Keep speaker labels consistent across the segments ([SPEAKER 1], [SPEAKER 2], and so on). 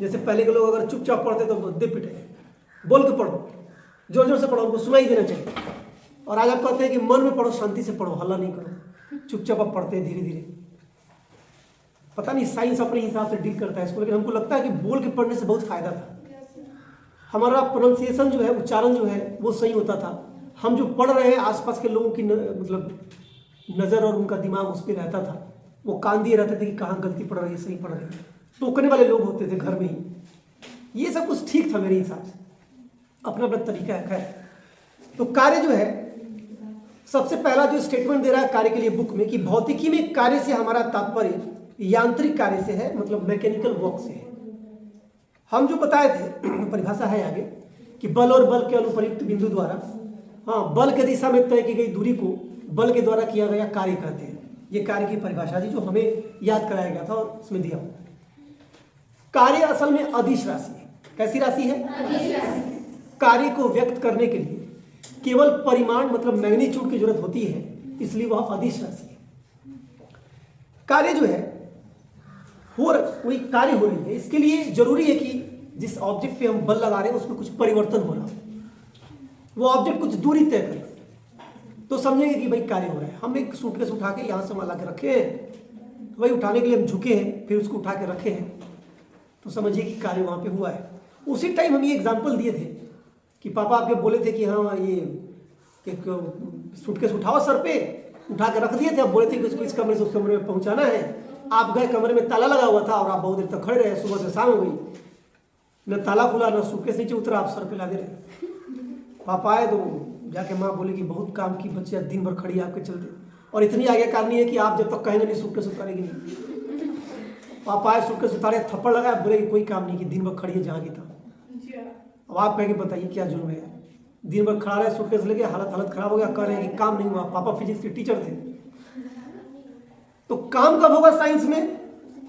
[SPEAKER 1] जैसे पहले के लोग अगर चुपचाप पढ़ते तो दे पिटे, बोल के पढ़ो, जोर जोर से पढ़ो, उनको सुनाई देना चाहिए। और आज आप कहते हैं कि मन में पढ़ो, शांति से पढ़ो, हल्ला नहीं करो, चुपचाप आप पढ़ते हैं धीरे धीरे। पता नहीं साइंस अपने हिसाब से डील करता है इसको, लेकिन हमको लगता है कि बोल के पढ़ने से बहुत फायदा था। हमारा प्रोनाउंसिएशन जो है, उच्चारण जो है वो सही होता था। हम जो पढ़ रहे हैं आसपास के लोगों की मतलब नज़र और उनका दिमाग उस पर रहता था, वो कान दिए रहते थे कि कहाँ गलती पढ़ रही है, सही पढ़ रही है। टोकने वाले लोग होते थे घर में ही। ये सब कुछ ठीक था मेरे हिसाब से, अपना अपना तरीका है। खैर, तो कार्य जो है, सबसे पहला जो स्टेटमेंट दे रहा है कार्य के लिए बुक में कि भौतिकी में कार्य से हमारा तात्पर्य यांत्रिक कार्य से है, मतलब मैकेनिकल वर्क से है। हम जो बताए थे परिभाषा है आगे कि बल और बल के अनुप्रयुक्त बिंदु द्वारा, हाँ, बल के दिशा में तय की गई दूरी को बल के द्वारा किया गया कार्य कहते हैं। ये कार्य की परिभाषा थी जो हमें याद कराया गया था और उसमें दिया हुआ। कार्य असल में अदिश राशि है। कैसी राशि है? अदिश राशि। कार्य को व्यक्त करने के लिए केवल परिमाण मतलब मैग्नीट्यूड की जरूरत होती है, इसलिए वह अदिश राशि है। कार्य जो है कोई कार्य हो रही है, इसके लिए जरूरी है कि जिस ऑब्जेक्ट पे हम बल लगा रहे हैं उसमें कुछ परिवर्तन हो रहा हो, वो ऑब्जेक्ट कुछ दूरी तय करे, तो समझेंगे कि भाई कार्य हो रहा है। हम एक सूटकेस उठा के यहाँ से वहाँ ला के रखे हैं, तो भाई उठाने के लिए हम झुके हैं, फिर उसको उठा के रखे हैं, तो समझिए कि कार्य वहाँ पे हुआ है। उसी टाइम हम ये एग्जाम्पल दिए थे कि पापा आपके बोले थे कि हाँ ये एक सूटकेस उठाओ सर पे, उठा के रख दिए थे। आप बोले थे कि उसको इस कमरे से उस कमरे में पहुँचाना है। आप गए, कमरे में ताला लगा हुआ था और आप बहुत देर तक खड़े रहे, सुबह से शाम हो गई, न ताला खुला न सूटकेस नीचे उतरा, आप सर पे ला दे रहे। पापा आए तो जाके माँ बोले कि बहुत काम की बच्चिया दिन भर खड़ी आपके चलते, और इतनी आज्ञाकारिणी है कि आप जब तक कहेंगे नहीं सूटकेस उतारेगी नहीं। पापा आए, सूटकेस उतारे, थप्पड़ लगाया, बोले कि कोई काम नहीं की, दिन भर खड़ी है जहाँ की था। अब आप कहेंगे बताइए क्या जुर्म है? दिन भर खड़ा रहे, सूटकेस लेके, हालत खराब हो गया, कह रहे हैं कि काम नहीं हुआ। पापा फिजिक्स के टीचर थे। तो काम कब होगा साइंस में?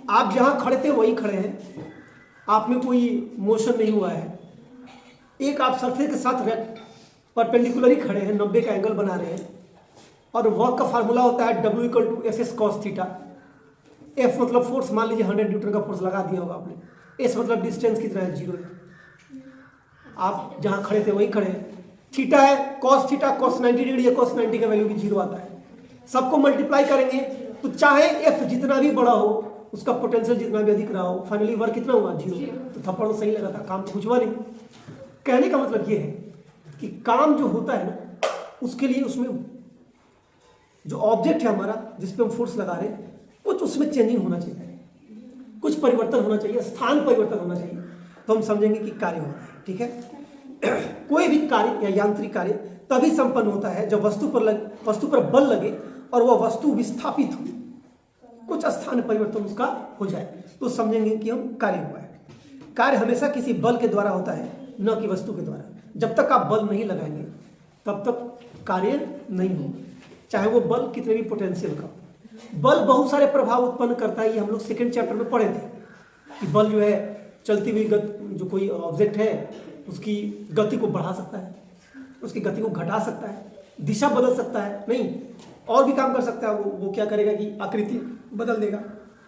[SPEAKER 1] आप जहाँ खड़े थे वहीं खड़े हैं, आप में कोई मोशन नहीं हुआ है। एक आप सरफेस के साथ परपेंडिकुलर ही खड़े हैं, 90 का एंगल बना रहे हैं, और वर्क का फार्मूला होता है W = SS cos theta. F मतलब फोर्स, मान लीजिए 100 न्यूटन का फोर्स लगा दिया होगा आपने। S मतलब डिस्टेंस कितना है, 0 है। आप जहाँ खड़े थे वहीं खड़े हैं। थीटा है cos थीटा, cos 90 डिग्री है, cos 90 का वैल्यू भी 0 आता है। सबको मल्टीप्लाई करेंगे तो चाहे F जितना भी बड़ा हो, उसका पोटेंशियल जितना भी अधिक रहा हो, फाइनली वर्क कितना हुआ, 0। तो थप्पड़ तो सही लगा था, काम तो कुछ हुआ नहीं। कहने का मतलब ये है कि काम जो होता है ना, उसके लिए उसमें जो ऑब्जेक्ट है हमारा जिस पे हम फोर्स लगा रहे हैं, कुछ उसमें चेंजिंग होना चाहिए, कुछ परिवर्तन होना चाहिए, स्थान परिवर्तन होना चाहिए, तो हम समझेंगे कि कार्य हो रहा है। ठीक है। कोई भी कार्य या यांत्रिक कार्य तभी संपन्न होता है जब वस्तु पर बल लगे और वह वस्तु विस्थापित हो, कुछ स्थान परिवर्तन उसका हो जाए, तो समझेंगे कि हम कार्य हुआ है। कार्य हमेशा किसी बल के द्वारा होता है, न कि वस्तु के द्वारा। जब तक आप बल नहीं लगाएंगे तब तक कार्य नहीं होगा, चाहे वो बल कितने भी पोटेंशियल का। बल बहुत सारे प्रभाव उत्पन्न करता है, ये हम लोग सेकेंड चैप्टर में पढ़े थे कि बल जो है चलती हुई जो कोई ऑब्जेक्ट है उसकी गति को बढ़ा सकता है, उसकी गति को घटा सकता है, दिशा बदल सकता है, नहीं और भी काम कर सकता है। वो क्या करेगा कि आकृति बदल देगा,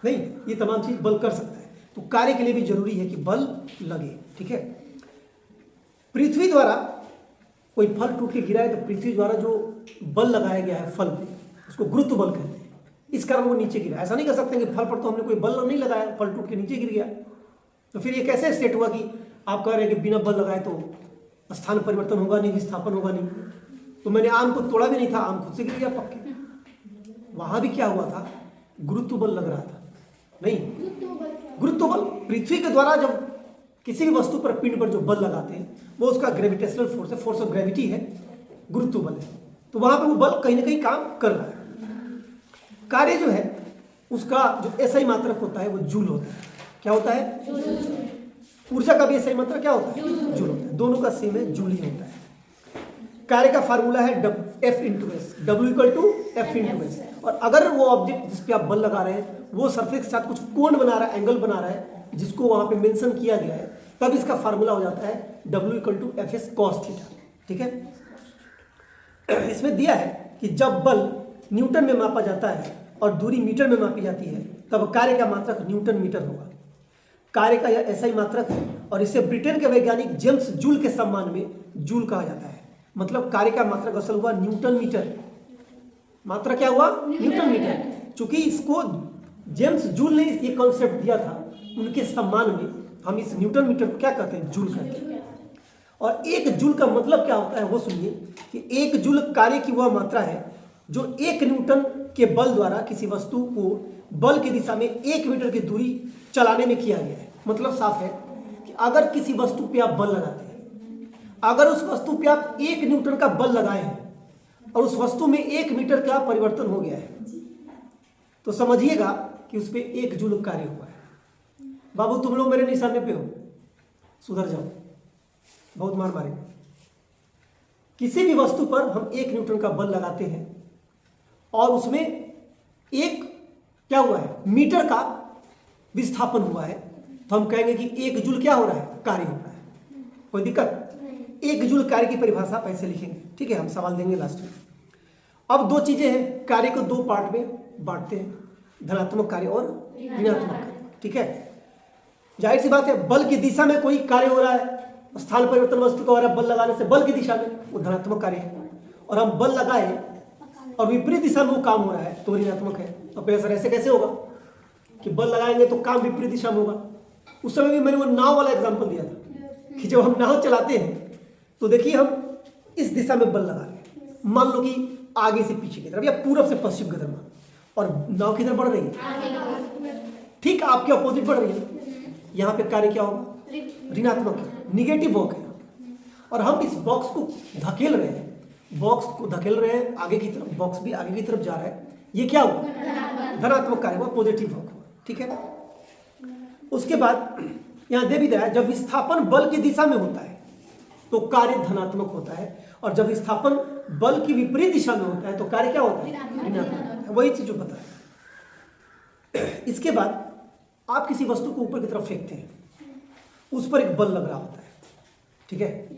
[SPEAKER 1] नहीं, ये तमाम चीज बल कर सकता है। तो कार्य के लिए भी जरूरी है कि बल लगे। ठीक है। पृथ्वी द्वारा कोई फल टूट के गिरा है तो पृथ्वी द्वारा जो बल लगाया गया है फल पे, उसको गुरुत्व बल कहते हैं। इस कारण वो नीचे गिरा। ऐसा नहीं कर सकते कि फल पर तो हमने कोई बल नहीं लगाया, फल टूट के नीचे गिर गया। तो फिर ये कैसे स्टेट हुआ कि आप कह रहे हैं कि बिना बल लगाए तो स्थान परिवर्तन होगा नहीं, विस्थापन होगा नहीं। तो मैंने आम को तोड़ा भी नहीं था, आम खुद से गिर गया पक्के। वहां भी क्या हुआ था, गुरुत्व बल लग रहा था। नहीं, गुरुत्व बल पृथ्वी के द्वारा जब किसी भी वस्तु पर, पिंड पर जो बल लगाते हैं वो उसका ग्रेविटेशनल फोर्स है, फोर्स ऑफ ग्रेविटी है, गुरुत्व बल है। तो वहां पे वो बल कहीं ना कहीं काम कर रहा है। कार्य जो है उसका जो एसआई मात्रक होता है वो जूल होता है। क्या होता है? ऊर्जा का भी एसआई मात्रक क्या होता है? जूल होता है। दोनों का सेम है, जूल ही होता है। कार्य का फार्मूला है F/S, W = F/S। और अगर वो ऑब्जेक्ट जिस पे आप बल लगा रहे हैं वो सरफेस के साथ कुछ कोण बना रहा है, एंगल बना रहा है, जिसको वहां पे मेंशन किया गया है, तब इसका फार्मूला हो जाता है W = F/S cos थीटा। ठीक है। इसमें दिया है कि जब बल न्यूटन में मापा जाता है और दूरी मीटर में मापी जाती है, तब कार्य का मात्रक न्यूटन मीटर होगा। कार्य का यह ऐसा ही मात्रक है और इसे ब्रिटेन के वैज्ञानिक जेम्स जूल के सम्मान में जूल कहा जाता है। मतलब कार्य का मात्रक असल हुआ न्यूटन मीटर। मात्रा क्या हुआ? Newton metre. चूंकि इसको जेम्स जूल ने ये कॉन्सेप्ट दिया था, उनके सम्मान में हम इस न्यूटन मीटर को क्या कहते हैं? जूल कहते हैं। और एक जूल का मतलब क्या होता है वो सुनिए कि एक जूल कार्य की वह मात्रा है जो 1 न्यूटन के बल द्वारा किसी वस्तु को बल की दिशा में 1 मीटर की दूरी चलाने में किया गया है। मतलब साफ है कि अगर किसी वस्तु पे आप बल लगाते हैं, अगर उस वस्तु पे आप 1 न्यूटन का बल लगाए हैं और उस वस्तु में 1 मीटर का परिवर्तन हो गया है, तो समझिएगा कि उस पर 1 जूल कार्य हुआ है। बाबू तुम लोग मेरे निशाने पे हो, सुधर जाओ, बहुत मार मारेंगे। किसी भी वस्तु पर हम 1 न्यूटन का बल लगाते हैं और उसमें एक क्या हुआ है? मीटर का विस्थापन हुआ है, तो हम कहेंगे कि 1 जूल क्या हो रहा है? कार्य हो रहा है। कोई दिक्कत? 1 जूल कार्य की परिभाषा आप ऐसे लिखेंगे, ठीक है? हम सवाल देंगे लास्ट में। अब 2 चीजें हैं, कार्य को 2 पार्ट में बांटते हैं, धनात्मक कार्य और ऋणात्मक कार्य, ठीक है? जाहिर सी बात है, बल की दिशा में कोई कार्य हो रहा है, स्थान परिवर्तन वस्तु का हो रहा है बल लगाने से, बल की दिशा में, वो धनात्मक कार्य है। और हम बल लगाए और विपरीत दिशा में वो काम हो रहा है तो ऋणात्मक है। तो सर ऐसे कैसे होगा कि बल लगाएंगे तो काम विपरीत दिशा में होगा? उस समय भी मैंने वो नाव वाला एग्जांपल दिया था कि जब हम नाव चलाते हैं तो देखिए हम इस दिशा में बल लगा रहे हैं, मान लो कि आगे से पीछे की तरफ या पूरब से पश्चिम की तरफ, और नाव किधर बढ़ रही है? ठीक आपके अपोजिट बढ़ रही है। यहाँ पे कार्य क्या होगा? ऋणात्मक है, निगेटिव वर्क है। और हम इस बॉक्स को धकेल रहे हैं, बॉक्स को धकेल रहे हैं आगे की तरफ, बॉक्स भी आगे की तरफ जा रहा है, ये क्या हुआ? धनात्मक कार्य हुआ, पॉजिटिव वर्क हुआ, ठीक है? उसके बाद यहां दे भी दिया है, जब विस्थापन बल की दिशा में होता है तो कार्य धनात्मक होता है, और जब विस्थापन बल की विपरीत दिशा में होता है तो कार्य क्या होता है? ऋणात्मक। वही चीज जो बताया। इसके बाद आप किसी वस्तु को ऊपर की तरफ फेंकते हैं, उस पर एक बल लग रहा होता है, ठीक है?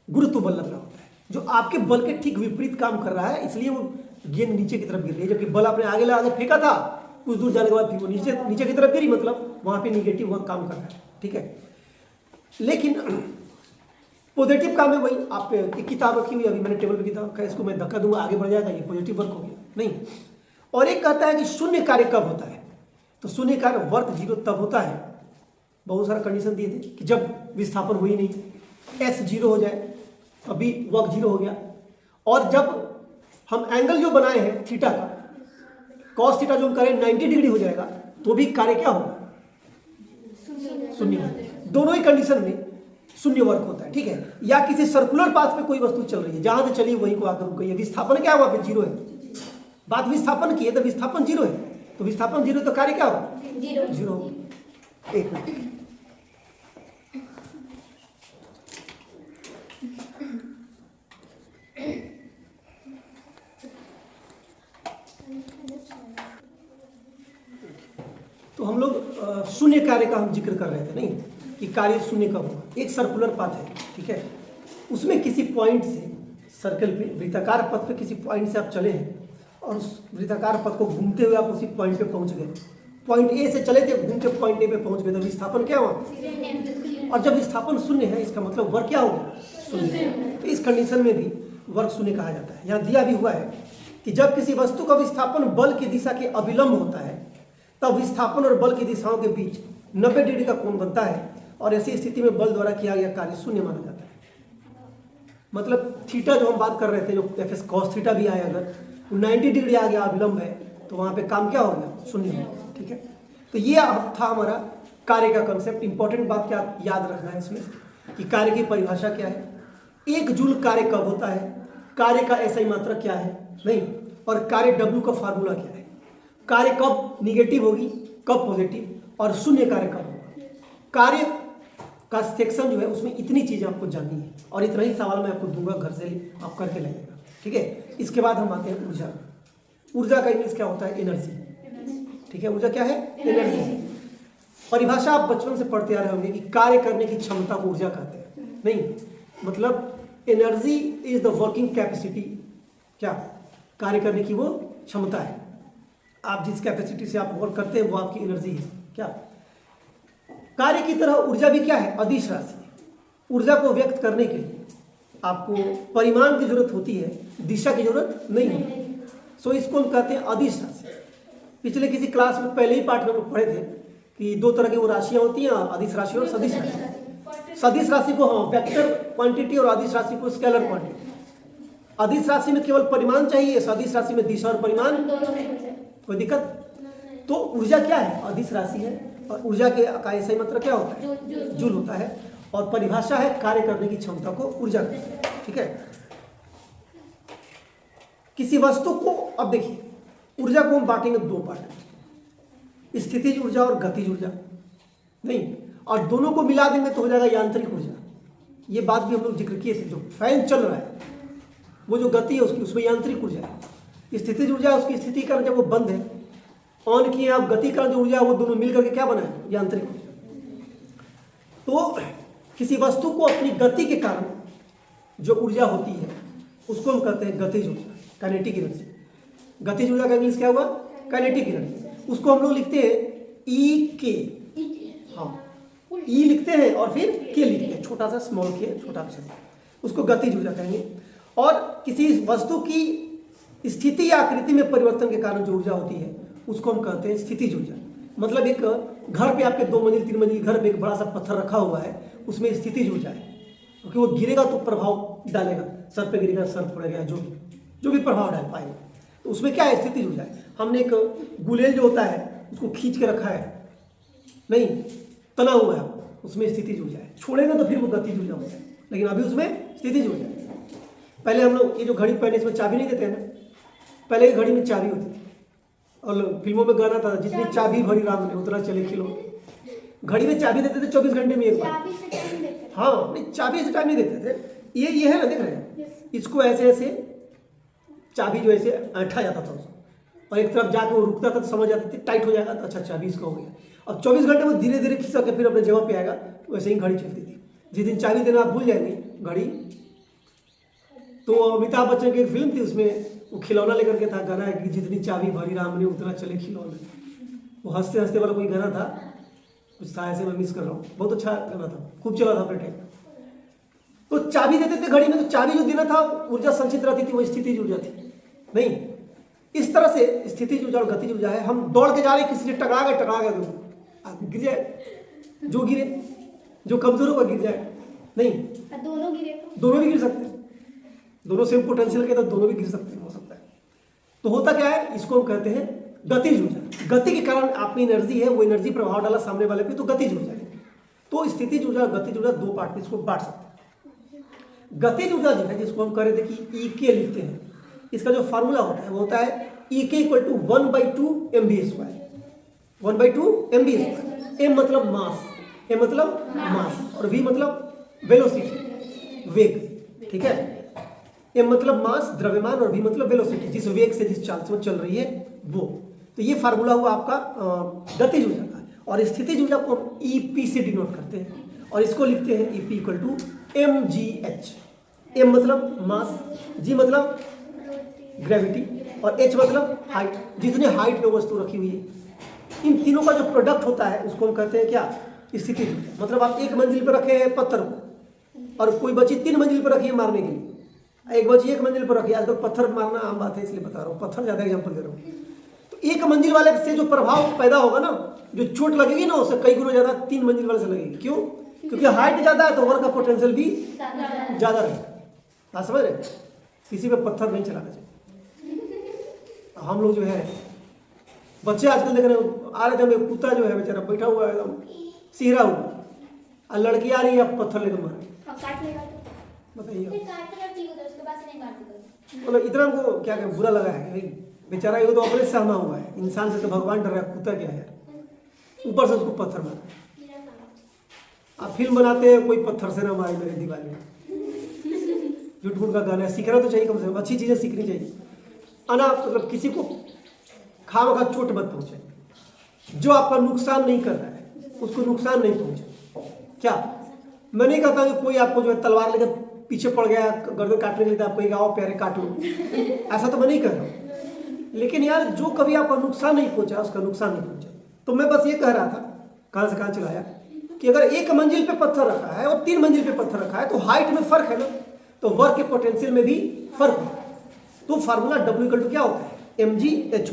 [SPEAKER 1] गुरुत्व बल लग रहा होता है जो आपके बल के ठीक विपरीत काम कर रहा है, इसलिए वो गेंद नीचे की तरफ गिर रही है। जबकि बल आपने आगे फेंका था, कुछ दूर जाने के बाद फिर वो नीचे की तरफ गिरी, मतलब वहां पे निगेटिव वर्क काम कर रहा है, ठीक है? लेकिन पॉजिटिव काम है वही। आप एक किताब रखी हुई अभी मैंने टेबल पे, किताब इसको मैं धक्का दूंगा आगे बढ़ जाएगा, ये पॉजिटिव वर्क हो गया नहीं। और एक कहता है कि शून्य कार्य कब होता है? तो शून्य कार्य वर्क 0 तब होता है, बहुत सारा कंडीशन दिए थे कि जब विस्थापन हुई नहीं, S 0 हो जाए, अभी वर्क 0 हो गया। और जब हम एंगल जो बनाए हैं थीटा का, कॉस थीटा जो हम करें 90 डिग्री हो जाएगा, तो भी कार्य क्या होगा? शून्य। दोनों ही कंडीशन में शून्य वर्क होता है, ठीक है? या किसी सर्कुलर पाथ पे कोई वस्तु चल रही है, जहां से चली वहीं को आकर रुक गई है, विस्थापन क्या हुआ? 0 है। बात विस्थापन की है तो विस्थापन 0 है, तो विस्थापन 0 तो कार्य क्या होगा? 0। एक मिनट, तो हम लोग शून्य कार्य का हम जिक्र कर रहे थे नहीं, कि कार्य शून्य कब होगा? एक सर्कुलर पाथ है, ठीक है? उसमें किसी पॉइंट से, सर्कल पे, वृत्ताकार पथ पे किसी पॉइंट से आप चले हैं और उस वृत्ताकार पथ को घूमते हुए आप उसी पॉइंट पे पहुंच गए। पॉइंट ए से चले थे, घूम के पॉइंट ए पे पहुंच गए, तो विस्थापन क्या हुआ? और जब विस्थापन शून्य है, इसका मतलब वर्क क्या होगा? शून्य। तो इस कंडीशन में भी वर्क शून्य कहा जाता है। यहाँ दिया भी हुआ है कि जब किसी वस्तु का विस्थापन बल की दिशा के अविलंब होता है, तब विस्थापन और बल की दिशाओं के बीच 90 डिग्री का कोण बनता है, और ऐसी स्थिति में बल द्वारा किया गया कार्य शून्य माना जाता है। मतलब थीटा जो हम बात कर रहे थे, जो एफ कॉस थीटा भी आया, अगर 90 डिग्री आ गया अविलंब है, तो वहां पे काम क्या हो गया? शून्य हो गया, ठीक है? तो ये था हमारा कार्य का कंसेप्ट। इंपॉर्टेंट बात क्या याद रखना है इसमें कि कार्य की परिभाषा क्या है, 1 जूल कार्य कब होता है, कार्य का ऐसा ही मात्रा क्या है नहीं, और कार्य W का फार्मूला क्या है, कार्य कब निगेटिव होगी, कब पॉजिटिव, और शून्य कार्य कब होगा। कार्य का सेक्शन जो है उसमें इतनी चीजें आपको जाननी है, और इतना ही सवाल मैं आपको दूंगा, घर से आप करके लगेगा, ठीक है? इसके बाद हम आते हैं ऊर्जा। ऊर्जा का इंग्लिश क्या होता है? एनर्जी, ठीक है? ऊर्जा क्या है? एनर्जी। परिभाषा आप बचपन से पढ़ते आ रहे होंगे कि कार्य करने की क्षमता को ऊर्जा कहते हैं नहीं, मतलब energy is the working capacity, क्या? कार्य करने की वो क्षमता है। आप जिस कैपेसिटी से आप वर्क करते हैं वो आपकी एनर्जी है, क्या? कार्य की तरह ऊर्जा भी क्या है, अदिश राशि है। ऊर्जा को व्यक्त करने के लिए आपको परिमाण की जरूरत होती है, दिशा की जरूरत नहीं होती। सो इसको हम कहते हैं अदिश राशि। पिछले किसी क्लास में पहले ही पाठ में हम लोग पढ़े थे कि दो तरह की वो राशियां होती हैं, अदिश राशि और सदिश राशि। सदिश राशि को हम वेक्टर क्वांटिटी और अदिश राशि को स्केलर क्वांटिटी। अदिश राशि में केवल परिमाण चाहिए, सदिश राशि में दिशा और परिमाण। कोई दिक्कत? तो ऊर्जा क्या है, अदिश राशि है। और ऊर्जा के का ऐसा ही मतलब क्या होता है, जूल होता है। और परिभाषा है कार्य करने की क्षमता को ऊर्जा कहते हैं। ठीक है, किसी वस्तु को, अब देखिए ऊर्जा को हम बांटेंगे दो पार्ट, स्थितिज ऊर्जा और गतिज ऊर्जा। नहीं, और दोनों को मिला देंगे तो हो जाएगा यांत्रिक ऊर्जा। ये बात भी हम लोग जिक्र किए थे। जो फैन चल रहा है वो जो गति है उसकी, उसमें यांत्रिक ऊर्जा है। स्थितिज ऊर्जा उसकी स्थिति कारण जब वो बंद है, ऑन किए आप, गति कारण जो ऊर्जा है वो दोनों मिलकर के क्या बना है, यांत्रिक ऊर्जा। तो किसी वस्तु को अपनी गति के कारण जो ऊर्जा होती है उसको हम कहते हैं गतिज ऊर्जा, काइनेटिक एनर्जी। गतिज ऊर्जा का इंग्लिश क्या हुआ, काइनेटिक एनर्जी। उसको हम लोग लिखते हैं ई के, हाँ ई लिखते हैं और फिर के लिखते हैं, छोटा सा स्मॉल के, छोटा अक्षर, उसको गतिज ऊर्जा कहेंगे। और किसी वस्तु की स्थिति या आकृति में परिवर्तन के कारण जो ऊर्जा होती है उसको हम कहते हैं स्थितिज ऊर्जा। मतलब एक घर पे आपके 2 मंजिल 3 मंजिल घर पे एक बड़ा सा पत्थर रखा हुआ है, उसमें स्थितिज ऊर्जा है, क्योंकि वो गिरेगा तो प्रभाव डालेगा, सर पे गिरेगा, सर फोड़ेगा, जो भी प्रभाव डाल पाएगा, तो उसमें क्या है, स्थितिज ऊर्जा है। हमने एक गुलेल जो होता है उसको खींच के रखा है, नहीं तना हुआ है, उसमें स्थितिज ऊर्जा है। छोड़ेगा तो फिर वो गतिज ऊर्जा होता है, लेकिन अभी उसमें स्थितिज ऊर्जा है। पहले हम लोग ये जो घड़ी पहने इसमें चाबी नहीं देते हैं ना, पहले ही घड़ी में चाबी होती थी। और फिल्मों में गाना था, जितनी चाबी भरी राम ने उतना चले खिलो। घड़ी में चाबी देते थे 24 घंटे में एक बार। हाँ, नहीं चाबी से टाइम नहीं देते थे। ये है ना, देख रहे हैं, इसको ऐसे ऐसे चाबी जो ऐसे ऐंठा जाता था उसको, और एक तरफ जाके वो रुकता था तो समझ जाते थे टाइट हो जाएगा, तो अच्छा चाबी इसका हो गया। अब 24 घंटे में धीरे धीरे खिसक के फिर अपने जगह पे आएगा, वैसे ही घड़ी चलती थी। जिस दिन चाबी देना आप भूल जाएंगे घड़ी, तो अमिताभ बच्चन की एक फिल्म थी, उसमें वो खिलौना लेकर के था, गाना है कि जितनी चाबी भरी राम ने उतना चले खिलौना। वो हंसते हंसते वाला कोई गाना था, कुछ था ऐसे, मैं मिस कर रहा हूँ, बहुत अच्छा गाना था, खूब चला था अपने टाइम। तो चाबी देते थे घड़ी में, तो चाबी जो देना था ऊर्जा संचित रहती थी, वो स्थितिज ऊर्जा थी। नहीं, इस तरह से स्थितिज ऊर्जा और गतिज ऊर्जा है। हम दौड़ के जा रहे, किसी ने टकरा गए तो गिर जाए, जो गिरे, जो कमजोर होगा गिर जाए। नहीं, दोनों भी गिर सकते हैं, दोनों सेम पोटेंशियल के, तो दोनों भी गिर सकते हैं, हो सकता है। तो होता क्या है, इसको हम कहते हैं गतिज ऊर्जा। गति के कारण आपकी एनर्जी है, वो एनर्जी प्रभाव डाला सामने वाले पे, तो गतिज ऊर्जा है। तो स्थितिज ऊर्जा और गतिज ऊर्जा दो पार्ट में इसको बांट सकते हैं। गतिज ऊर्जा जो है, जिसको हम कह रहे थे कि ई के लिखते हैं, इसका जो फार्मूला होता है वो होता है ई के equal to 1/2 mv²। 1/2 mv²। M मतलब मास, एम मतलब मास, और वी मतलब वेलोसिटी, वेग। ठीक है, एम मतलब मास द्रव्यमान, और वी मतलब वेलोसिटी, जिस वेग से जिस चाल से वो चल रही है वो। तो ये फार्मूला हुआ आपका गतिज ऊर्जा का। और स्थितिज ऊर्जा को हम ईपी से डिनोट करते हैं, और इसको लिखते हैं EP equal to mgh। M मतलब मास, जी मतलब ग्रेविटी, और एच मतलब हाइट, जितने हाइट में वस्तु रखी हुई है, इन तीनों का जो प्रोडक्ट होता है उसको हम कहते हैं क्या, स्थितिज ऊर्जा। मतलब आप 1 मंजिल पर रखे हैं पत्थर को, और कोई बच्ची 3 मंजिल पर रखी है मारने के लिए, एक बच्ची 1 मंजिल पर रखी है। आजकल पत्थर मारना आम बात है, इसलिए बता रहा हूँ, पत्थर ज़्यादा एग्जाम्पल दे रहा हूँ। तो 1 मंजिल वाले से जो प्रभाव पैदा होगा ना, जो चोट लगेगी ना, उससे कई गुना ज़्यादा 3 मंजिल वाले से लगेगी। क्यों? क्योंकि हाइट ज़्यादा है तो वर्क का पोटेंशियल भी ज़्यादा रहेगा। आप समझ रहे? किसी पे पत्थर नहीं चलाना चाहिए। हम लोग जो है बच्चे आजकल देख रहे हो, आ रहे थे, हमें कुत्ता जो है बेचारा बैठा हुआ है एकदम सिहरा हुआ, और लड़की आ रही है, आप पत्थर लेकर मारे, बताइए। मतलब इतना हमको क्या बुरा लगा है, बेचारा ये तो अपने सहमा हुआ है, इंसान से तो भगवान डर रहा है, कुत्ता क्या है, ऊपर से उसको पत्थर मारा। आप फिल्म बनाते हैं, कोई पत्थर से ना मारे मेरी दिवाली में, झूठ का गाना है। सीखना तो चाहिए, कम से कम अच्छी चीज़ें सीखनी चाहिए। अना मतलब किसी को खामखा चोट मत पहुंचे, जो आपका नुकसान नहीं कर रहा है उसको नुकसान नहीं पहुंचे। क्या मैं नहीं कहता कि कोई आपको जो है तलवार लेकर पीछे पड़ गया, गर्दन काटने के लिए, आप कहेगा आओ प्यारे काट लो, ऐसा तो मैं नहीं कर रहा हूँ। लेकिन यार जो कभी आपका नुकसान नहीं पहुंचा उसका नुकसान नहीं पहुंचा। तो मैं बस ये कह रहा था, कहाँ से कहाँ चलाया, कि अगर एक मंजिल पे पत्थर रखा है और 3 मंजिल पे पत्थर रखा है तो हाइट में फर्क है ना, तो वर्क के पोटेंशियल में भी फर्क है। तो फार्मूला W क्या होता है, mgh।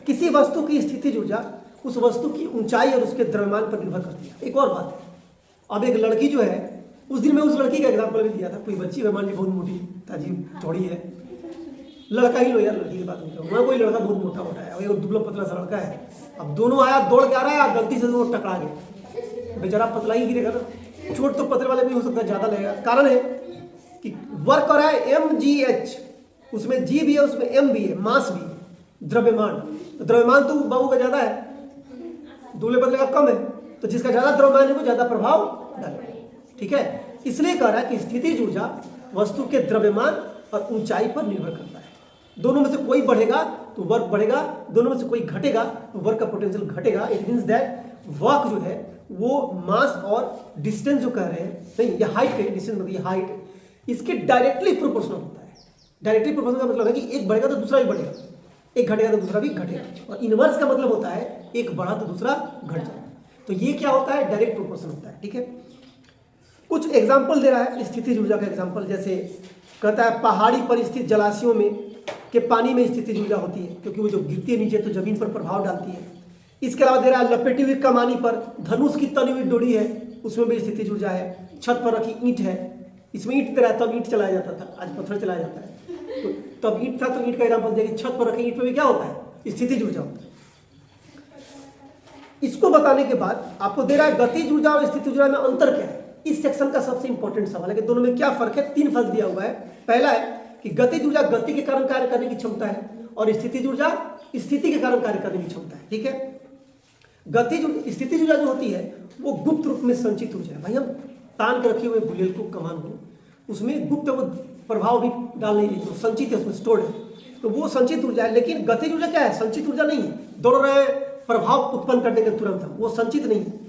[SPEAKER 1] किसी वस्तु की स्थितिज ऊर्जा उस वस्तु की ऊंचाई और उसके द्रव्यमान पर निर्भर करती है। एक और बात है, अब एक लड़की जो है, उस दिन मैं उस लड़की का एग्जाम्पल भी दिया था, कोई बच्ची है मान ली बहुत मोटी ताजी चौड़ी है, लड़का ही लो यार, लड़की की बात नहीं करूँ, कोई लड़का बहुत मोटा मोटा है और एक दुबला पतला सा लड़का है, अब दोनों आया दौड़ के आ रहा है, गलती से दोनों टकरा गए, बेचारा पतला ही गिरेगा ना, चोट तो पतले वाले भी हो सकता है, ज्यादा लगेगा। कारण है कि वर्क कर रहा है mgh, उसमें g भी है, उसमें m भी है, मास भी, द्रव्यमान, तो द्रव्यमान तो बाबू का ज्यादा है, दूल्हे पतले का कम है, तो जिसका ज्यादा द्रव्यमान है वो ज्यादा प्रभाव डालेगा। ठीक है, इसलिए कह रहा है कि स्थितिज ऊर्जा वस्तु के द्रव्यमान और ऊंचाई पर निर्भर करता है। दोनों में से कोई बढ़ेगा तो वर्क बढ़ेगा, दोनों में से कोई घटेगा तो वर्क का पोटेंशियल घटेगा। इट मींस दैट वर्क जो है वो मास और डिस्टेंस जो कह रहे हैं, नहीं ये हाइट है, डिस्टेंस मतलब ये हाइट, इसके डायरेक्टली प्रोपोर्शनल होता है। डायरेक्टली प्रोपोर्शनल का मतलब है कि एक बढ़ेगा तो दूसरा भी बढ़ेगा, एक घटेगा तो दूसरा भी घटेगा, और इनवर्स का मतलब होता है एक बढ़ा तो दूसरा घट जाए। तो ये क्या होता है, डायरेक्ट प्रोपोर्शन होता है। ठीक है, कुछ एग्जाम्पल दे रहा है स्थितिज ऊर्जा का एग्जाम्पल, जैसे कहता है पहाड़ी पर स्थित जलाशयों में के पानी में स्थितिज ऊर्जा होती है, क्योंकि वो जो गिरती है नीचे तो जमीन पर प्रभाव डालती है। इसके अलावा दे रहा है लपेटी हुई कमानी पर धनुष की तनी हुई डोरी है, उसमें भी स्थितिज ऊर्जा है। छत पर रखी ईंट है, इसमें ईंट दे रहा है, तब ईंट चलाया जाता था, आज पत्थर चलाया जाता है, तो तब ईंट था तो ईंट का एग्जाम्पल दिया कि छत पर रखी ईंट में भी क्या होता है, स्थितिज ऊर्जा होता है। इसको बताने के बाद आपको दे रहा है गतिज ऊर्जा और स्थितिज ऊर्जा में अंतर क्या है। इस सेक्शन का सबसे इंपॉर्टेंट सवाल है कि दोनों में क्या फर्क है। 3 फर्क दिया हुआ है। पहला है कि गतिज ऊर्जा गति के कारण कार्य करने की क्षमता है और स्थितिज ऊर्जा स्थिति के कारण कार्य करने की क्षमता है। ठीक है, स्थितिज ऊर्जा जो होती है वो गुप्त रूप में संचित ऊर्जा है। भाई हम तान के रखे हुए बुलेट को, कमान को, उसमें गुप्त वो प्रभाव भी डाल नहीं रही, तो संचित है, उसमें स्टोर्ड है, तो वो संचित ऊर्जा है। लेकिन गतिज ऊर्जा क्या है, संचित ऊर्जा नहीं है, दौड़ रहे प्रभाव उत्पन्न करने के तुरंत हम, वो संचित नहीं है।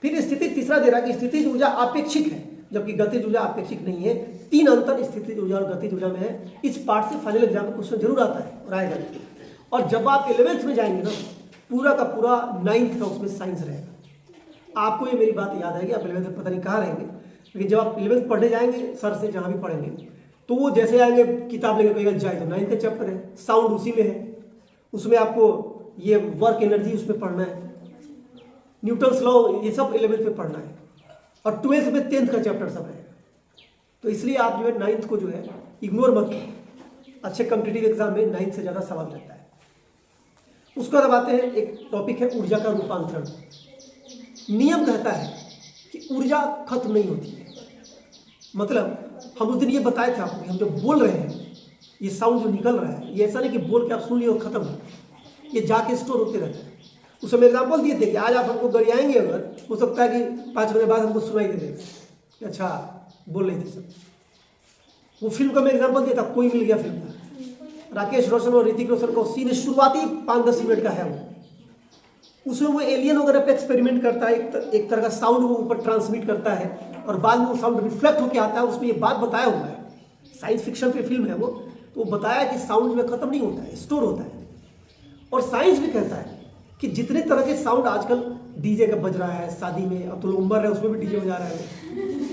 [SPEAKER 1] फिर स्थिति तीसरा दे रहा है कि स्थितिज ऊर्जा अपेक्षिक है जबकि गतिज ऊर्जा अपेक्षिक नहीं है। 3 अंतर स्थितिज ऊर्जा और गतिज ऊर्जा में है। इस पार्ट से फाइनल एग्जाम में क्वेश्चन जरूर आता है और आएगा। और जब आप 11th में जाएंगे ना, पूरा का पूरा 9th का उसमें साइंस रहेगा। आपको ये मेरी बात याद आएगी, आप 11th में पता नहीं कहाँ रहेंगे, लेकिन जब आप 11th पढ़ने जाएंगे सर से जहाँ भी पढ़ेंगे, तो वो जैसे आएंगे किताब लेकर कहेगा जाए, तो 9th का चैप्टर है, साउंड उसी में है, उसमें आपको ये वर्क एनर्जी उसमें पढ़ना है, न्यूटन्स लॉ, ये सब 11th में पढ़ना है, और 12th में 10th का चैप्टर सब है। तो इसलिए आप जो है 9th को जो है इग्नोर मत करो। अच्छे कॉम्पिटिटिव एग्जाम में 9th से ज़्यादा सवाल रहता है। उसको बाद आते हैं, एक टॉपिक है ऊर्जा का रूपांतरण। नियम कहता है कि ऊर्जा खत्म नहीं होती है। मतलब हम उस दिन ये बताए थे आपको, हम जो बोल रहे हैं, ये साउंड जो निकल रहा है, ये ऐसा नहीं कि बोल के आप सुन लिए और खत्म हो, ये जाके स्टोर होते रहता है। उस समय एग्जाम्पल दिए थे कि आज आप हमको गरियाएंगे, अगर हो सकता है कि 5 महीने बाद हमको सुनाई दे देगा, अच्छा बोल रहे थे सब। वो फिल्म का मैं एग्जाम्पल दिया था, कोई मिल गया फिल्म का, राकेश रोशन और ऋतिक रोशन का सीन शुरुआती 5-10 मिनट का है वो। उसमें वो एलियन वगैरह पे एक्सपेरिमेंट करता है, एक तरह का साउंड वो ऊपर ट्रांसमिट करता है और बाद में वो साउंड रिफ्लेक्ट होकर आता है। उसमें ये बात बताया हुआ है, साइंस फिक्शन पे फिल्म है वो, तो बताया कि साउंड में खत्म नहीं होता है, स्टोर होता है। और साइंस भी कहता है कि जितने तरह के साउंड आजकल डीजे का बज रहा है शादी में, अब तो लोग मर रहे हैं उसमें भी डीजे बजा रहा है,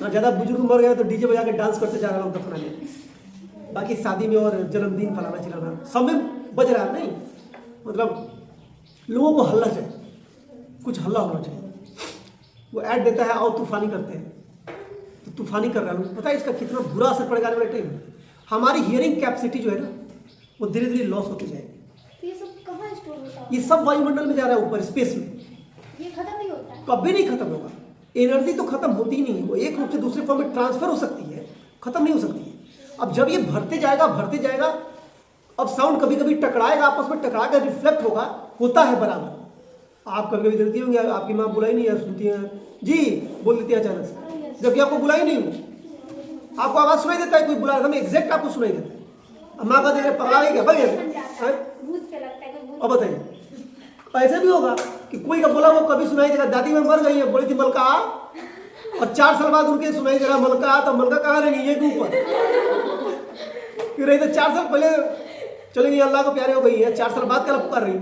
[SPEAKER 1] ज़्यादा बुजुर्ग मर गए तो डीजे बजा के डांस करते जा रहे हैं दफना में, बाकी शादी में और जन्मदिन फलाना चिलाना सब में बज रहा है। नहीं, मतलब लोगों को हल्ला चाहिए, कुछ हल्ला होना चाहिए। वो ऐड देता है और तूफानी करते हैं, तो तूफानी कर रहा है, पता है इसका कितना बुरा असर पड़ेगा आने वाले टाइम में। हमारी हियरिंग कैपेसिटी जो है ना, वो धीरे धीरे लॉस होती जाएगी। ये सब वायुमंडल में जा रहा है, ऊपर स्पेस में,
[SPEAKER 2] ये खत्म नहीं होता है,
[SPEAKER 1] कभी नहीं खत्म होगा। एनर्जी तो खत्म होती ही नहीं है, वो एक रूप से दूसरे फॉर्म में ट्रांसफर हो सकती है, खत्म नहीं हो सकती है। अब जब ये भरते जाएगा, अब साउंड कभी कभी टकराएगा, आपस में टकरा कर रिफ्लेक्ट होता है बराबर। आप कभी कभी देखती होंगे, आपकी माँ बुलाई नहीं है, सुनती है जी बोल देती है अचानक से, जबकि आपको बुलाई नहीं हो, आपको आवाज सुनाई देता है, कोई बुला रहा है, एग्जैक्ट आपको सुनाई देता है। माँ का देख पकड़ा गई क्या भाई, अब बताइए ऐसे भी होगा कि कोई का बोला वो कभी सुनाई देगा। दादी में मर गई है, बोली थी मलका, और 4 साल बाद उनके सुनाई दे रहा मलका, तो मलका कहाँ रहेगी, ये के ऊपर रही, तो 4 साल पहले चले गई, अल्लाह को प्यारे हो गई है, 4 साल बाद कल पुकार रही है।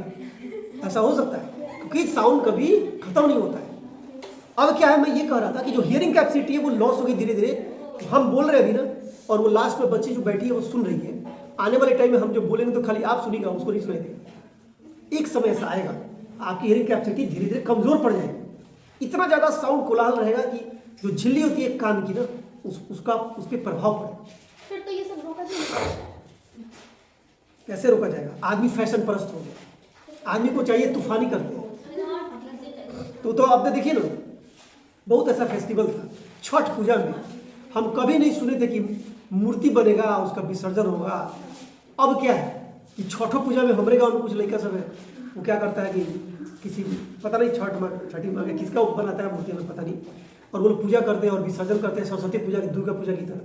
[SPEAKER 1] ऐसा हो सकता है, क्योंकि साउंड कभी खत्म नहीं होता है। अब क्या है, मैं ये कह रहा था कि जो हियरिंग कैपेसिटी है वो लॉस होगी धीरे धीरे। हम बोल रहे हैं अभी ना, और वो लास्ट में बच्ची जो बैठी है वो सुन रही है। आने वाले टाइम में हम जब बोलेंगे तो खाली आप सुनिएगा, उसको नहीं सुनाई देगा। एक समय ऐसा आएगा आपकी हियरिंग कैपेसिटी धीरे धीरे कमजोर पड़ जाएगी। इतना ज़्यादा साउंड कोलाहल रहेगा कि जो झिल्ली होती है कान की ना, उस पर प्रभाव पड़ेगा।
[SPEAKER 2] फिर तो ये सब रोका भी नहीं सकता।
[SPEAKER 1] कैसे रोका जाएगा? आदमी फैशन परस्त हो गया, आदमी को चाहिए तूफानी करते हैं। तो आपने देखिए ना, बहुत ऐसा फेस्टिवल था छठ पूजा में, हम कभी नहीं सुने थे कि मूर्ति बनेगा, उसका विसर्जन होगा। अब क्या है कि छठों पूजा में हमारे गांव में कुछ लड़का सब है, वो क्या करता है कि किसी पता नहीं छठी माँ के किसका बनाता है मूर्ति में पता नहीं, और वो लोग पूजा करते हैं और विसर्जन करते हैं सरस्वती पूजा की, दुर्गा पूजा की तरह।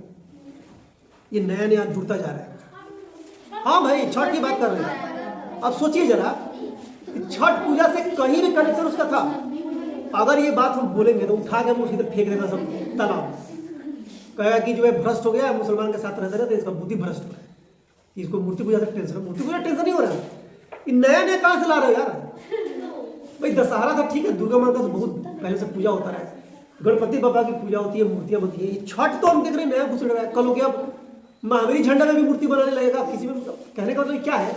[SPEAKER 1] ये नया नया जुड़ता जा रहा है। हाँ भाई, छठ की बात कर रहे हैं। अब सोचिए जरा, छठ पूजा से कहीं भी कनेक्शन उसका था? अगर ये बात हम बोलेंगे तो उठा के हम उसी तरह फेंक देगा सब तालाब। कहेगा कि जो है भ्रष्ट हो गया, मुसलमान के साथ रहते रहते इसका बुद्धि भ्रष्ट हो रहा है, इसको मूर्ति पूजा से टेंशन है। मूर्ति पूजा टेंशन नहीं हो रहा है, ये नया नया कहाँ से ला रहे हो यार? भाई दशहरा था ठीक है, दुर्गा माता तो बहुत पहले से पूजा होता रहा है, गणपति बाबा की पूजा होती है, मूर्तियां बनती है। छठ तो हम देख रहे हैं नया घुस रहा है। कल हो गया महावीर झंडा में भी मूर्ति बनाने लगेगा किसी में। कहने का मतलब क्या है?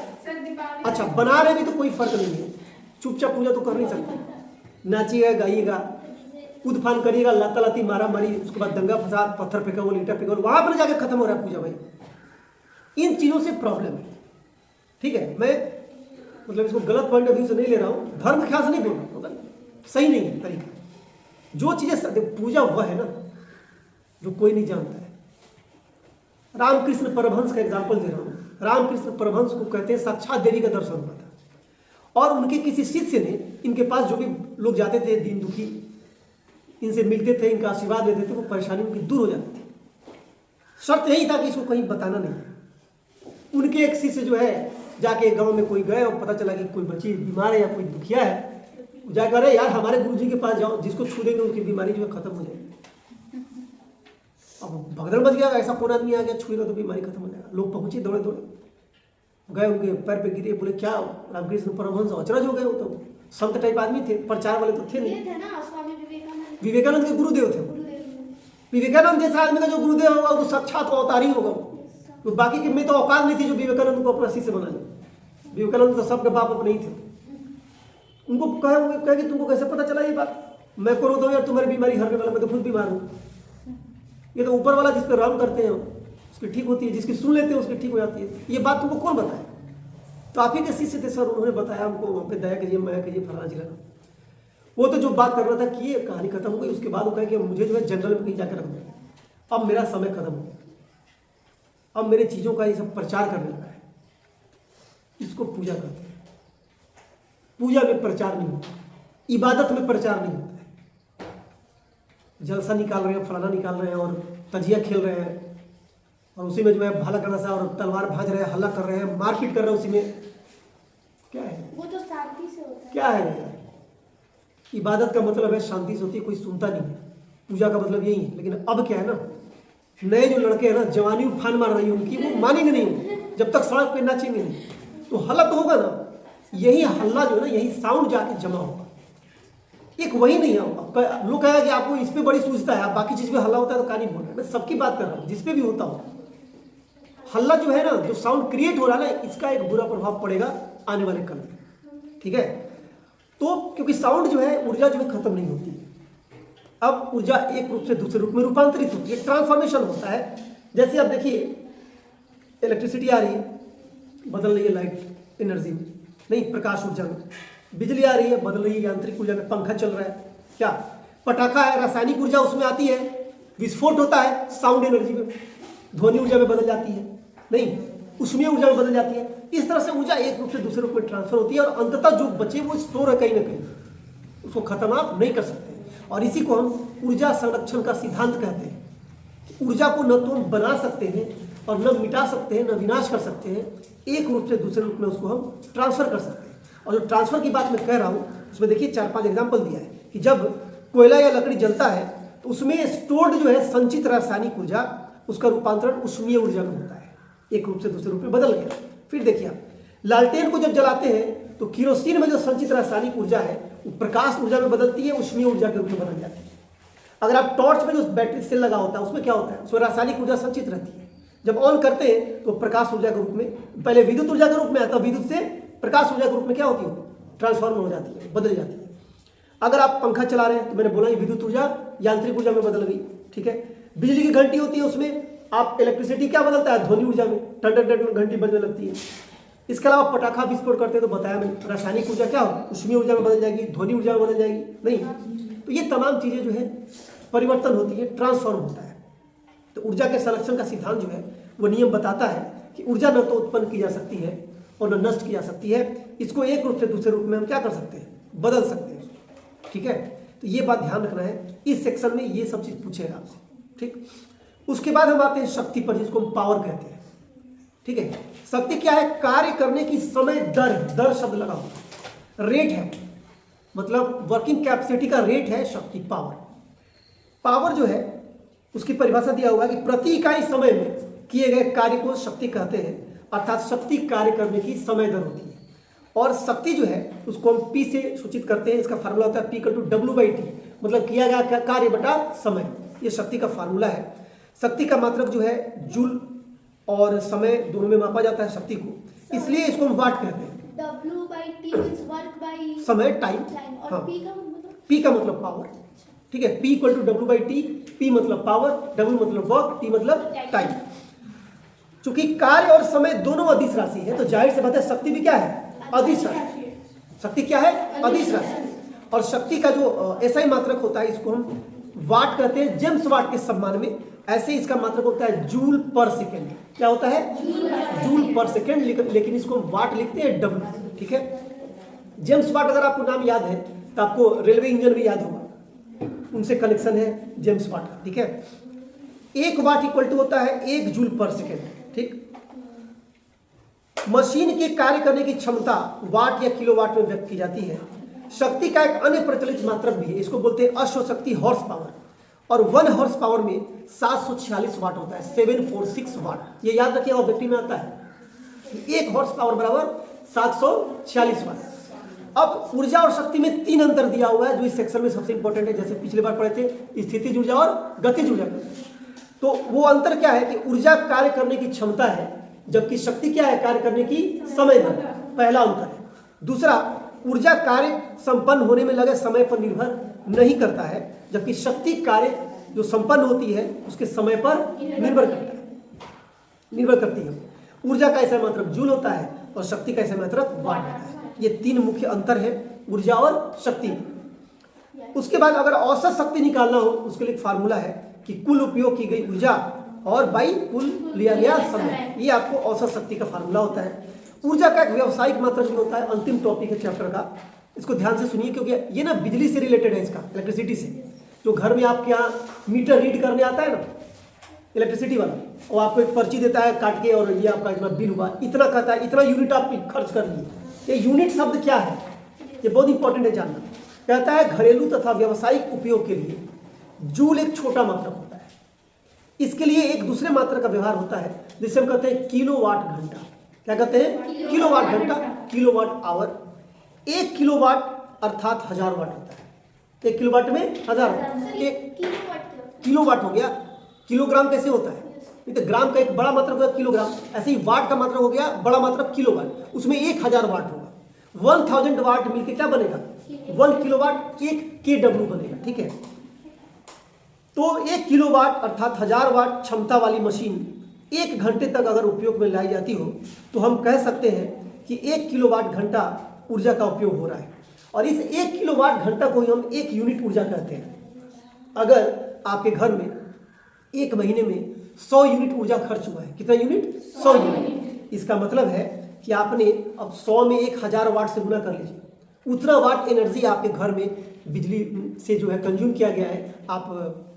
[SPEAKER 1] अच्छा, बना रहे भी तो कोई फर्क नहीं है, चुपचाप पूजा तो कर नहीं सकते। नाचिएगा, गाइएगा, कूद फान करिएगा, लाता लाती मारा मारी, उसके बाद दंगा फसाद, पत्थर फेंका वो, ईंटा फेंका, वहां पर जाके खत्म हो रहा है पूजा। भाई इन चीजों से प्रॉब्लम है, ठीक है? मैं मतलब इसको गलत पॉइंट ऑफ व्यू से नहीं ले रहा हूँ, धर्म के ख्याल से नहीं बोल रहा हूँ, मतलब सही नहीं है तरीका। जो चीजें पूजा हुआ है ना, जो कोई नहीं जानता है। रामकृष्ण परमहंस का एग्जाम्पल दे रहा हूँ। रामकृष्ण परमहंस को कहते हैं साक्षात देवी का दर्शन हुआ था, और उनके किसी शिष्य ने, इनके पास जो भी लोग जाते थे दीन दुखी, इनसे मिलते थे, इनका आशीर्वाद लेते थे, वो परेशानी उनकी दूर हो जाती थी। शर्त यही था कि इसको कहीं बताना नहीं। उनके एक शिष्य जो है, जाके गांव में कोई गए और पता चला कि कोई बच्ची बीमार है या कोई दुखिया है, जाकर अरे यार हमारे गुरुजी के पास जाओ, जिसको छू देंगे उनकी बीमारी जो है खत्म हो जाएगी। अब भगदड़ मच गया, ऐसा कौन आदमी आ गया छुएगा तो बीमारी खत्म हो जाएगा। लोग पहुंचे दौड़े दौड़े, गए उनके पैर पे गिरे, बोले क्या रामकृष्ण परमहंस अचरज हो गए। वो तो संत टाइप आदमी थे, प्रचार वाले तो थे नहीं। विवेकानंद के गुरुदेव थे। विवेकानंद जैसा आदमी का जो गुरुदेव होगा वो साक्षात अवतार ही होगा। तो बाकी के में तो औकात नहीं थी जो विवेकानंद को अपना शिष्य बना ले। विवेकानंद तो सबके बाप अपने ही थे। उनको कहे कि तुमको कैसे पता चला ये बात? मैं को रोता हूँ यार तुम्हारी बीमारी हरने वाला, मैं तो खुद बीमार हूँ। ये तो ऊपर वाला जिस पे रहम करते हैं उसकी ठीक होती है, जिसकी सुन लेते हैं उसकी ठीक हो जाती है। ये बात तुमको कौन बताए? तो आप ही के शिष्य थे सर, उन्होंने बताया हमको, वहाँ पे दया कीजिए, मैं कीजिए, फलाना जिला। वो तो जो बात कर रहा था कि ये कहानी खत्म हो गई। उसके बाद वो कहे कि मुझे जो है जंगल में कहीं जाकर रख दो, अब मेरा समय खत्म हो गया, अब मेरे चीज़ों का ये सब प्रचार करने लगा है। इसको पूजा कहते हैं। पूजा में प्रचार नहीं होता, इबादत में प्रचार नहीं होता है। जलसा निकाल रहे हैं, फलाना निकाल रहे हैं और तजिया खेल रहे हैं, और उसी में जो है भाला कनासा और तलवार भाज रहे हैं, हल्ला कर रहे हैं, मारपीट कर रहे हैं, उसी में क्या है?
[SPEAKER 2] वो तो शांति से होता है।
[SPEAKER 1] क्या है यार? इबादत का मतलब है शांति से होती है, कोई सुनता नहीं है। पूजा का मतलब यही है। लेकिन अब क्या है ना, नए जो लड़के हैं ना, जवानी उफान मार रही है उनकी, वो मानेंगे नहीं जब तक सड़क पे नाचेंगे नहीं। तो हल्ला तो होगा ना, यही हल्ला जो है ना, यही साउंड जाके जमा होगा। एक वही नहीं है। लोग कहेगा कि आपको इस पे बड़ी सूझता है, आप बाकी चीज पे हल्ला होता है तो कहानी बोल रहे हैं। मैं सबकी बात कर रहा हूँ, जिसपे भी होता हो हल्ला जो है ना, जो साउंड क्रिएट हो रहा है ना, इसका एक बुरा प्रभाव पड़ेगा आने वाले कल में, ठीक है? तो क्योंकि साउंड जो है, ऊर्जा जो है खत्म नहीं होती है। अब ऊर्जा एक रूप से दूसरे रूप में रूपांतरित होती है, ट्रांसफॉर्मेशन होता है। जैसे आप देखिए, इलेक्ट्रिसिटी आ रही है, बदल रही है लाइट एनर्जी में, नहीं प्रकाश ऊर्जा में। बिजली आ रही है, बदल रही है यांत्रिक ऊर्जा में। पंखा चल रहा है, क्या पटाखा है, रासायनिक ऊर्जा उसमें आती है, विस्फोट होता है साउंड एनर्जी में, ध्वनि ऊर्जा में बदल जाती है, नहीं ऊष्मीय ऊर्जा में बदल जाती है। इस तरह से ऊर्जा एक रूप से दूसरे रूप में ट्रांसफर होती है, और अंततः जो बचे वो स्टोर है कहीं ना कहीं, उसको खत्म आप नहीं कर सकते। और इसी को हम ऊर्जा संरक्षण का सिद्धांत कहते हैं। ऊर्जा को न तो हम बना सकते हैं और न मिटा सकते हैं, न विनाश कर सकते हैं, एक रूप से दूसरे रूप में उसको हम ट्रांसफर कर सकते हैं। और जो ट्रांसफर की बात मैं कह रहा हूँ, उसमें देखिए 4-5 एग्जाम्पल दिया है कि जब कोयला या लकड़ी जलता है तो उसमें स्टोर्ड जो है संचित रासायनिक ऊर्जा, उसका रूपांतरण ऊष्मीय ऊर्जा में होता है, एक रूप से दूसरे रूप में बदल गया। फिर देखिए आप लालटेन को जब जलाते हैं तो केरोसिन में जो संचित रासायनिक ऊर्जा है वो प्रकाश ऊर्जा में बदलती है, ऊष्मीय ऊर्जा के रूप में बदल जाती है। अगर आप टॉर्च में जो बैटरी सेल लगा होता है उसमें क्या होता है, उसमें रासायनिक ऊर्जा संचित रहती है। जब ऑन करते हैं तो प्रकाश ऊर्जा के रूप में, पहले विद्युत ऊर्जा के रूप में आता, विद्युत से प्रकाश ऊर्जा के रूप में क्या होती है, ट्रांसफॉर्म हो जाती है, बदल जाती है। अगर आप पंखा चला रहे हैं तो मैंने बोला ये विद्युत ऊर्जा यांत्रिक ऊर्जा में बदल गई, ठीक है। बिजली की घंटी होती है, उसमें आप इलेक्ट्रिसिटी क्या बदलता है, ध्वनि ऊर्जा में टन टन टन घंटी बजने लगती है। इसके अलावा पटाखा विस्फोट करते हैं तो बताया मैंने, रासायनिक ऊर्जा क्या हो, ऊष्मीय ऊर्जा में बदल जाएगी, ध्वनि ऊर्जा में बदल जाएगी, नहीं। तो ये तमाम चीजें जो है परिवर्तन होती है, ट्रांसफॉर्म होता है। तो ऊर्जा के संरक्षण का सिद्धांत जो है वो नियम बताता है कि ऊर्जा न तो उत्पन्न की जा सकती है और न नष्ट की जा सकती है, इसको एक रूप से दूसरे रूप में हम क्या कर सकते हैं, बदल सकते हैं, ठीक है। तो ये बात ध्यान रखना है, इस सेक्शन में ये सब चीज पूछेगा आपसे, ठीक। उसके बाद हम आते हैं शक्ति पर, जिसको हम पावर कहते हैं, ठीक है। शक्ति क्या है, कार्य करने की समय दर, दर शब्द लगा हुआ, रेट है, मतलब वर्किंग कैपेसिटी का रेट है शक्ति, पावर। पावर जो है उसकी परिभाषा दिया हुआ है कि प्रति इकाई समय में किए गए कार्य को शक्ति कहते हैं, अर्थात शक्ति कार्य करने की समय दर होती है। और शक्ति जो है उसको हम P से सूचित करते हैं, इसका फार्मूला होता है P = W/T, मतलब किया गया कार्य बटा समय, ये शक्ति का फार्मूला है। शक्ति का मात्रक जो है जूल और समय दोनों में मापा जाता है शक्ति को, इसलिए इसको हम वाट कहते हैं।
[SPEAKER 2] W/T means work by
[SPEAKER 1] समय, टाइम,
[SPEAKER 2] और
[SPEAKER 1] हाँ।
[SPEAKER 2] P का मतलब
[SPEAKER 1] पावर, ठीक है। P = W/T, P मतलब पावर, W मतलब वर्क, T मतलब टाइम। चूंकि कार्य और समय दोनों अदिश राशि है तो जाहिर से बात है शक्ति भी क्या है, अदिश राशि। शक्ति क्या है, अदिश राशि। और शक्ति का जो एसआई मात्रक होता है इसको हम वाट कहते हैं, जेम्स वाट के सम्मान में। ऐसे इसका मात्रक होता है जूल पर सेकेंड। क्या होता है, जूल पर सेकेंड, लेकिन इसको हम वाट लिखते हैं W, ठीक है। जेम्स वाट अगर आपको नाम याद है तो आपको रेलवे इंजन भी याद होगा, उनसे कनेक्शन है जेम्स वाट का, ठीक है। 1 वाट इक्वल टू होता है 1 जूल पर सेकेंड, ठीक। मशीन के कार्य करने की क्षमता वाट या किलोवाट में व्यक्त की जाती है। शक्ति का एक अन्य प्रचलित मात्रक भी है, इसको बोलते हैं अश्वशक्ति, हॉर्स पावर। और 1 हॉर्स पावर में 746 वाट होता है, 746 वाट। ये याद रखिए, और बैटरी में आता है 1 हॉर्स पावर बराबर 746 वाट। अब ऊर्जा और शक्ति में 3 अंतर दिया हुआ है जो इस सेक्शन में सबसे इंपॉर्टेंट है, जैसे पिछले बार पढ़े थे स्थितिज ऊर्जा और गतिज ऊर्जा। तो वो अंतर क्या है कि ऊर्जा कार्य करने की क्षमता है, जबकि शक्ति क्या है, कार्य करने की समय दर, पहला अंतर है। दूसरा, ऊर्जा कार्य संपन्न होने में लगे समय पर निर्भर नहीं करता है, जबकि शक्ति कार्य जो संपन्न होती है उसके समय पर निर्भर करती है। ऊर्जा का ऐसा मात्रक जूल होता है और शक्ति का ऐसा मात्रक वाट होता है। ये 3 मुख्य अंतर है ऊर्जा और शक्ति। उसके बाद अगर औसत शक्ति निकालना हो उसके लिए एक फार्मूला है कि कुल उपयोग की गई ऊर्जा और बाई कुल लिया गया समय, ये आपको औसत शक्ति का फार्मूला होता है। ऊर्जा का एक व्यावसायिक मात्रक भी होता है, अंतिम टॉपिक है चैप्टर का, इसको ध्यान से सुनिए क्योंकि ये ना बिजली से रिलेटेड है, इसका इलेक्ट्रिसिटी से। जो घर में आपके यहाँ मीटर रीड करने आता है ना इलेक्ट्रिसिटी वाला, और आपको एक पर्ची देता है काट के, और ये आपका इतना बिल हुआ, इतना कहता है, इतना यूनिट आप खर्च कर लिए। ये यूनिट शब्द क्या है, ये बहुत इंपॉर्टेंट है जानना। कहता है घरेलू तथा व्यावसायिक उपयोग के लिए जूल एक छोटा मात्रक होता है, इसके लिए एक दूसरे मात्रक का व्यवहार होता है जिसे हम कहते हैं किलोवाट घंटा। क्या कहते हैं, किलोवाट घंटा, किलोवाट आवर। 1 किलोवाट अर्थात 1000 वाट होता है। 1 किलोवाट में 1000, एक किलोवाट हो गया। किलोग्राम कैसे होता है, नहीं तो ग्राम का एक बड़ा मात्रक होगा किलोग्राम, ऐसे ही वाट का मात्रक हो गया बड़ा मात्रक किलोवाट, उसमें 1000 वाट होगा। 1000 वाट मिलकर क्या बनेगा, 1 किलोवाट, 1 KW बनेगा, ठीक है। तो 1 किलोवाट अर्थात 1000 वाट क्षमता वाली मशीन 1 घंटे तक अगर उपयोग में लाई जाती हो तो हम कह सकते हैं कि 1 किलोवाट घंटा ऊर्जा का उपयोग हो रहा है। और इस 1 किलोवाट घंटा को ही हम 1 यूनिट ऊर्जा कहते हैं। अगर आपके घर में 1 महीने में 100 यूनिट ऊर्जा खर्च हुआ है, कितना यूनिट, 100 यूनिट, इसका मतलब है कि आपने अब 100 में 1000 वाट से गुना कर लीजिए, उतना वाट एनर्जी आपके घर में बिजली से जो है कंज्यूम किया गया है। आप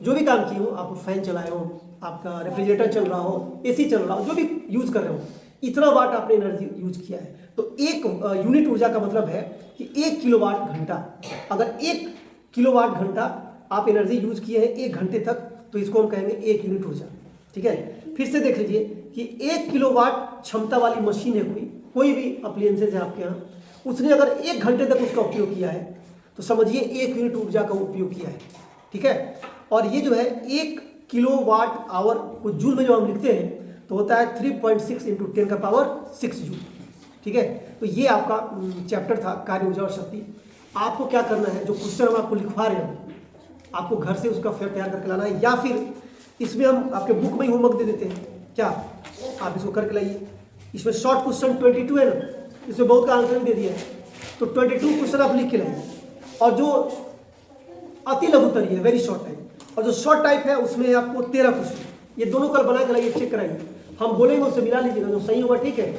[SPEAKER 1] जो भी काम किए हो, आप फैन चलाए हो, आपका रेफ्रिजरेटर चल रहा हो, एसी चल रहा हो, जो भी यूज कर रहे हो, इतना वाट आपने एनर्जी यूज किया है। तो 1 यूनिट ऊर्जा का मतलब है कि 1 किलोवाट घंटा। अगर 1 किलोवाट घंटा आप एनर्जी यूज किए हैं 1 घंटे तक, तो इसको हम कहेंगे 1 यूनिट ऊर्जा, ठीक है। फिर से देख लीजिए कि 1 किलोवाट क्षमता वाली मशीन है, कोई भी अप्लायंसेज है आपके यहाँ, उसने अगर 1 घंटे तक उसका उपयोग किया है तो समझिए 1 यूनिट ऊर्जा का उपयोग किया है, ठीक है। और ये जो है 1 किलोवाट आवर को जूल में जब हम लिखते हैं तो होता है 3.6 इंटू 10 का पावर 6 जूल, ठीक है। तो ये आपका चैप्टर था कार्य ऊर्जा और शक्ति। आपको क्या करना है, जो क्वेश्चन हम आपको लिखवा रहे हैं आपको घर से उसका फेयर तैयार करके लाना है, या फिर इसमें हम आपके बुक में ही होमवर्क दे देते हैं, क्या आप इसको करके लाइए। इसमें शॉर्ट क्वेश्चन 22 है ना, इसमें बहुत का आंसर भी दे दिया है, तो 22 क्वेश्चन आप लिख के लाइए। और जो अति लघुत्तरीय है वेरी शॉर्ट टाइप, और जो शॉर्ट टाइप है उसमें आपको 13 क्वेश्चन, ये दोनों कल बना के लाइए, चेक कराइए। हम बोलेंगे उससे मिला लीजिएगा, जो सही होगा ठीक है,